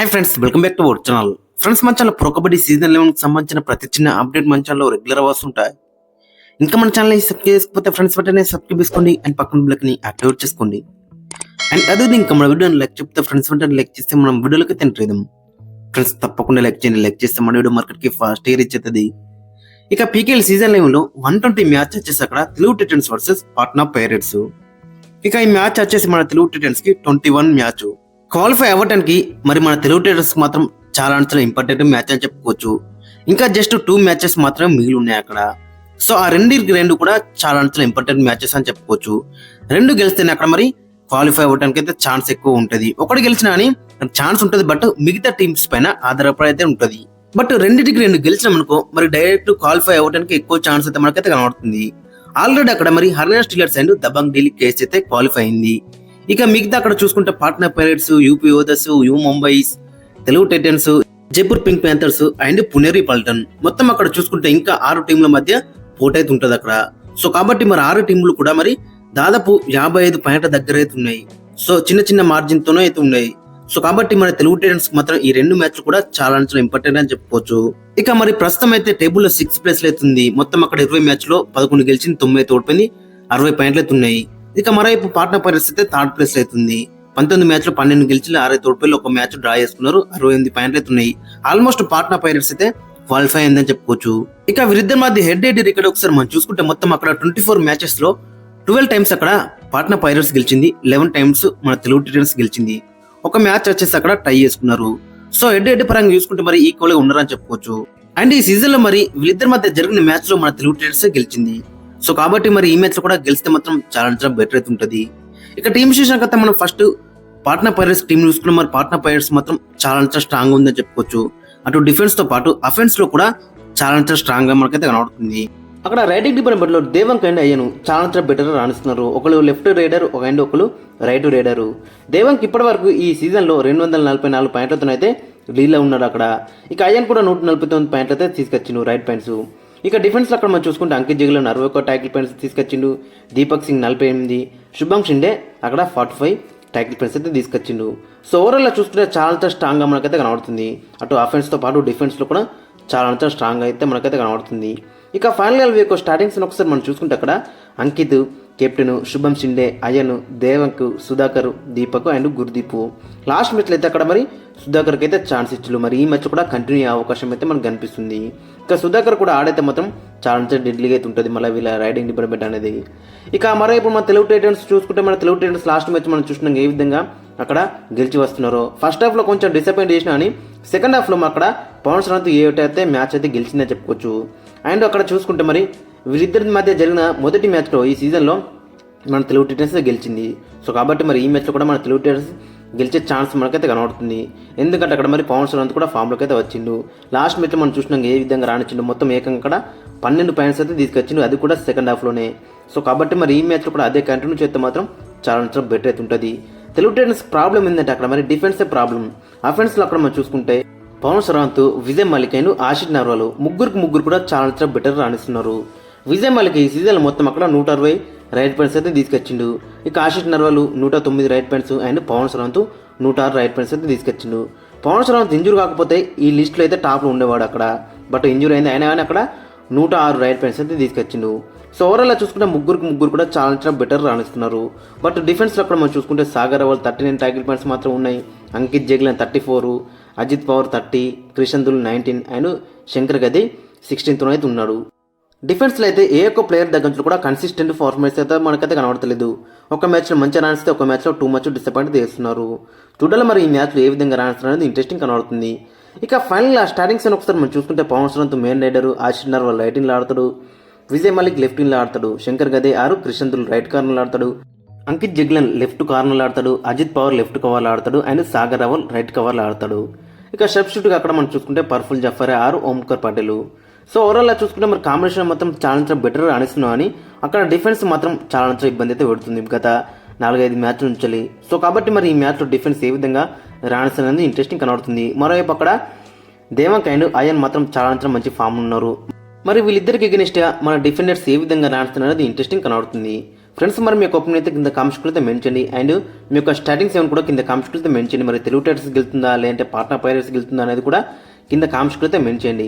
Hi friends, welcome back to our channel. Friends, మన channel pro kabaddi season 11 కి సంబంధించిన ప్రతి చిన్న అప్డేట్ మన ఛానల్లో రెగ్యులర్ వస్తుంటాయి. ఇంకా మన ఛానల్ సబ్స్క్రైబ్ చేసుకోకపోతే ఫ్రెండ్స్ వెంటనే సబ్స్క్రైబ్ చేసుకోండి అండ్ పక్కన బెల్ ని యాక్టివేట్ చేసుకోండి. అండ్ అదే ఇంకా మన వీడియోని లైక్ చెప్తే ఫ్రెండ్స్ వెంటనే లైక్ చేస్తే మనం వీడియోలకి తింటాం. ఫ్రెండ్స్ తప్పకుండా లైక్ చేయండి. లైక్ చేస్తే మన వీడియో మార్కెట్ కి ఫాస్ట్ రీచ్ అవుతుంది. ఇక పీకేఎల్ సీజన్ 11 లో 120 మ్యాచ్ వచ్చేసి అక్కడ Telugu Titans versus Patna pirates. ఇక ఈ మ్యాచ్ వచ్చేసి మన తెలుగు టైటన్స్ కి 21 మ్యాచ్ క్వాలిఫై అవ్వడానికి మరి మన తెలుగు టైటన్స్ మాత్రం చాలా ఇంపార్టెంట్ మ్యాచ్ అని చెప్పుకోవచ్చు. ఇంకా జస్ట్ 2 మ్యాచెస్ మాత్రమే మిగిలి ఉన్నాయి అక్కడ. సో ఆ రెండు కూడా చాలా ఇంపార్టెంట్ మ్యాచెస్ అని చెప్పుకోవచ్చు. 2 గెలిస్తేనే అక్కడ మరి క్వాలిఫై అవ్వడానికి అయితే ఛాన్స్ ఎక్కువ ఉంటుంది. ఒకటి గెలిచినా కానీ ఛాన్స్ ఉంటుంది, బట్ మిగతా టీమ్స్ పైన ఆధారపడి అయితే ఉంటుంది. బట్ 2 గెలిచినాం అనుకో మరి డైరెక్ట్ క్వాలిఫై అవ్వడానికి ఎక్కువ ఛాన్స్ అయితే మనకైతే కనబడుతుంది. ఆల్రెడీ అక్కడ మరి హర్యానా స్టీలర్స్ అండ్ దబాంగ్ ఢిల్లీ కేసు అయితే క్వాలిఫై అయింది. ఇక మిగతా అక్కడ చూసుకుంటే Patna pirates, UP Yoddhas, U Mumba, Telugu titans, Jaipur pink panthers and Puneri Paltan, మొత్తం అక్కడ చూసుకుంటే ఇంకా 6 టీంల మధ్య పోటీ అయితే ఉంటుంది అక్కడ. సో కాబట్టి మరి 6 టీంలు కూడా మరి దాదాపు 55 పాయింట్ల దగ్గర అయితే ఉన్నాయి. సో చిన్న మార్జిన్ తోనే అయితే ఉన్నాయి. సో కాబట్టి మన తెలుగు టైటన్స్ మాత్రం ఈ 2 మ్యాచ్లు కూడా చాలా ఇంపార్టెంట్ అని చెప్పుకోవచ్చు. ఇక మరి ప్రస్తుతం అయితే టేబుల్ లో 6th ప్లేస్ లో అవుతుంది. మొత్తం అక్కడ 20 మ్యాచ్ లో 11 గెలిచింది, 9 అయితే ఓడిపోయింది, 60 పాయింట్లు అయితే ఉన్నాయి. ఇక మరోవైపు పాట్నా పైరేట్స్ అయితే 3rd ప్లేస్ లో అవుతుంది. 19 మ్యాచ్ లో 12 గెలిచి 6 అయితే ఓడిపోయి ఒక మ్యాచ్ డ్రా చేసుకున్నారు, 68 పాయింట్లు అయితే ఉన్నాయి. ఆల్మోస్ట్ పాట్నా పైరేట్స్ అయితే క్వాలిఫై అయిందని చెప్పుకోవచ్చు. ఇక వీరిద్దరి మధ్య హెడ్ ఇక్కడ ఒకసారి మనం చూసుకుంటే మొత్తం అక్కడ 24 మ్యాచెస్ లో 12 టైమ్స్ అక్కడ పాట్నా పైరేట్స్ గెలిచింది, 11 టైమ్స్ మన తెలుగు టైటన్స్ గెలిచింది. ఒక మ్యాచ్ వచ్చేసి అక్కడ టై చేసుకున్నారు. సో హెడ్ పరంగా చూసుకుంటే మరి ఈక్వల్ గా ఉన్నారని చెప్పుకోవచ్చు. అండ్ ఈ సీజన్ లో మరి వీళ్ళిద్దరి మధ్య జరిగిన మ్యాచ్ లో మన తెలుగు టైటన్స్ గెలిచింది. సో కాబట్టి మరి ఈ మ్యాచ్ లో కూడా గెలిస్తే మాత్రం చాలా బెటర్ అయితే ఉంటుంది. ఇక టీమ్ విషయానికి మనం ఫస్ట్ పాట్నా పైరేట్స్ టీం చూసుకున్నాం. మరి పాట్నా పైరేట్స్ మాత్రం చాలా స్ట్రాంగ్ ఉందని చెప్పుకోవచ్చు. అటు డిఫెన్స్ తో పాటు అఫెన్స్ లో కూడా చాలా స్ట్రాంగ్ గా మనకైతే కనబడుతుంది. అక్కడ రైడింగ్ డిపార్ట్మెంట్ లో దేవంక్ అండ్ అయ్యను చాలా బెటర్ రాణిస్తున్నారు. ఒకరు లెఫ్ట్ రైడర్ అండ్ ఒకరు రైట్ రైడర్. దేవంక్ ఇప్పటి వరకు ఈ సీజన్ లో 244 పాయింట్లతో అయితే లీడ్ లో ఉన్నాడు అక్కడ. ఇక అయ్యన్ కూడా 149 పాయింట్లు అయితే తీసుకొచ్చిండు రైట్ పాయింట్స్. ఇక డిఫెన్స్ లో అక్కడ మనం చూసుకుంటే అంకిత్ జగ్లర్ 61 టైటిల్ పాయింట్స్ తీసుకొచ్చిండు, దీపక్ సింగ్ 48, శుభం షిండే అక్కడ 45 టైటిల్ పాయింట్స్ అయితే తీసుకొచ్చిండు. సో ఓవరాల్ చూసుకుంటే చాలా స్ట్రాంగ్ గా మనకైతే కనబడుతుంది. అటు అఫెన్స్ తో పాటు డిఫెన్స్ లో కూడా చాలా స్ట్రాంగ్ అయితే మనకైతే కనబడుతుంది. ఇక ఫైనల్ వీక్ స్టార్టింగ్స్ ఒకసారి మనం చూసుకుంటే అక్కడ అంకిత్ కెప్టెన్, శుభం షిండే, అయన్, దేవంక్, సుధాకర్, దీపక్ అండ్ గుర్దీప్. లాస్ట్ మ్యాచ్లో అయితే అక్కడ మరి సుధాకర్కి అయితే ఛాన్స్ ఇచ్చారు. మరి ఈ మ్యాచ్ కూడా కంటిన్యూ అయ్యే అవకాశం అయితే మనకు కనిపిస్తుంది. ఇక సుధాకర్ కూడా ఆడైతే మాత్రం చాలా డెడ్లీగా అయితే ఉంటుంది మళ్ళీ వీళ్ళ రైడింగ్ డిపార్ట్మెంట్ అనేది. ఇక మరో ఇప్పుడు మన తెలుగు టైటన్స్ చూసుకుంటే మన తెలుగు టైటన్స్ లాస్ట్ మ్యాచ్ మనం చూసినాం ఏ విధంగా అక్కడ గెలిచి వస్తున్నారు. ఫస్ట్ హాఫ్ లో కొంచెం డిసప్పాయింట్ చేసినా అని సెకండ్ హాఫ్ లో అక్కడ పవన్ శ్రాంత్ అయితే మ్యాచ్ అయితే గెలిచిందని చెప్పుకోవచ్చు. అండ్ అక్కడ చూసుకుంటే మరి వీరిద్దరి మధ్య జరిగిన మొదటి మ్యాచ్లో ఈ సీజన్లో మన తెలుగు టైటన్స్ గెలిచింది. సో కాబట్టి మరి ఈ మ్యాచ్లో కూడా మన తెలుగు టైటన్స్ గెలిచే ఛాన్స్ మనకైతే కనబడుతుంది. ఎందుకంటే అక్కడ మరి పవన్ శ్రాంత్ కూడా ఫామ్లోకి అయితే వచ్చిండు. లాస్ట్ మ్యాచ్లో మనం చూసినాం ఏ విధంగా రాణించిండు. మొత్తం ఏకంగా అక్కడ 12 పాయింట్స్ అయితే తీసుకొచ్చిండు, అది కూడా సెకండ్ హాఫ్లోనే. సో కాబట్టి మరి ఈ మ్యాచ్లో కూడా అదే కంటిన్యూ చేస్తే మాత్రం చాలా బెటర్ అయితే ఉంటుంది. తెలుగు టైటన్స్ ప్రాబ్లం ఏంటంటే అక్కడ మరి డిఫెన్సే ప్రాబ్లం. అఫెన్స్లో అక్కడ మనం చూసుకుంటే పవన్ శ్రాంత్, విజయ్ మలిక్ అండ్ ఆశిష్ నర్వాల్ ముగ్గురు కూడా చాలా బెటర్ రాణిస్తున్నారు. విజయ్ మలిక్ ఈ సీజన్ మొత్తం అక్కడ 160 రైట్ పాయింట్స్ అయితే తీసుకొచ్చిండు. ఇక Ashish Narwal 109 raid points and Pawan Sehrawat 106 raid points అయితే తీసుకొచ్చిండు. పవన్ శ్రాంత్ ఇంజూర్ కాకపోతే ఈ లిస్ట్లో అయితే టాప్లో ఉండేవాడు అక్కడ, బట్ ఇంజూర్ అయింది. అయినా కానీ అక్కడ 106 రైట్ పాయింట్స్ అయితే తీసుకొచ్చిండు. సో ఓవరాల్ చూసుకుంటే ముగ్గురు కూడా చాలా బెటర్ రాణిస్తున్నారు. బట్ డిఫెన్స్లో అక్కడ మనం చూసుకుంటే సాగర్ రావల్ 39 టైటిల్ పాయింట్స్ మాత్రం ఉన్నాయి, అంకిత్ జగ్లర్ 34, అజిత్ పవార్ 30, క్రిషన్ దుల్ 19 అండ్ శంకర్ గది 16తో అయితే ఉన్నాడు. డిఫెన్స్లో అయితే ఏ ఒక్క ప్లేయర్ దగ్గర కూడా కన్సిస్టెంట్ పర్ఫార్మెన్స్ అయితే మనకైతే కనబడతలేదు. ఒక మ్యాచ్లో మంచిగా రాణిస్తే ఒక మ్యాచ్లో 2 మ్యాచ్ డిసప్పాయింట్ చేస్తున్నారు. చూడాలి మరి ఈ మ్యాచ్లో ఏ విధంగా రాణిస్తున్నారు అనేది ఇంట్రెస్టింగ్ కనబడుతుంది. ఇక ఫైనల్ స్టార్టింగ్స్ అని ఒకసారి మనం చూసుకుంటే Pawan Sehrawat main raider, Ashish Narwal right ఇన్లో ఆడతాడు, విజయ్ మలిక్ లెఫ్ట్ ఇన్లో ఆడతాడు, శంకర్ గదే 6, క్రిషన్ దుల్ రైట్ కార్నర్లో ఆడతాడు, అంకిత్ జగ్లన్ లెఫ్ట్ కార్నర్లో ఆడతాడు, అజిత్ పవార్ లెఫ్ట్ కవర్లో ఆడతాడు అండ్ సాగర్ రావల్ రైట్ కవర్లో ఆడతాడు. ఇక సబ్స్టిట్యూట్గా అక్కడ మనం చూసుకుంటే పర్ఫుల్ జఫర్ 6, ఓంకర్ పటేల్. సో ఓవరాల్ చూసుకుంటే మరి కాంబినేషన్ మొత్తం చాలా బెటర్ రాణిస్తున్నాం అని అక్కడ డిఫెన్స్ మాత్రం చాలా ఇబ్బంది అయితే పెడుతుంది గత 4-5 మ్యాచ్ల నుంచి. సో కాబట్టి మరి ఈ మ్యాచ్లో డిఫెన్స్ ఏ విధంగా రాణిస్తున్నది ఇంట్రెస్టింగ్ కనబడుతుంది. మరోవైపు అక్కడ దేవంక్ అండ్ అయన్ మాత్రం చాలా మంచి ఫామ్ ఉన్నారు. మరి వీళ్ళిద్దరికి ఎగెనిస్ట్గా మన డిఫెండర్స్ ఏ విధంగా రాణిస్తున్నది ఇంట్రెస్టింగ్ కనబడుతుంది. ఫ్రెండ్స్ మరి మీ యొక్క ఒపీనియన్ అయితే కింద కామెంట్స్లో అయితే మెన్షన్ చేయండి. అండ్ మీ యొక్క స్టార్టింగ్ 7 కూడా కింద కామెంట్స్లో అయితే మెన్షన్ చేయండి. మరి తెలుగు టైటల్స్ గెలుతుందా లేదంటే పాట్నా పైరేట్స్ గెలుతుందా అనేది కూడా కింద కామెంట్స్లో అయితే మెన్షన్ చేయండి.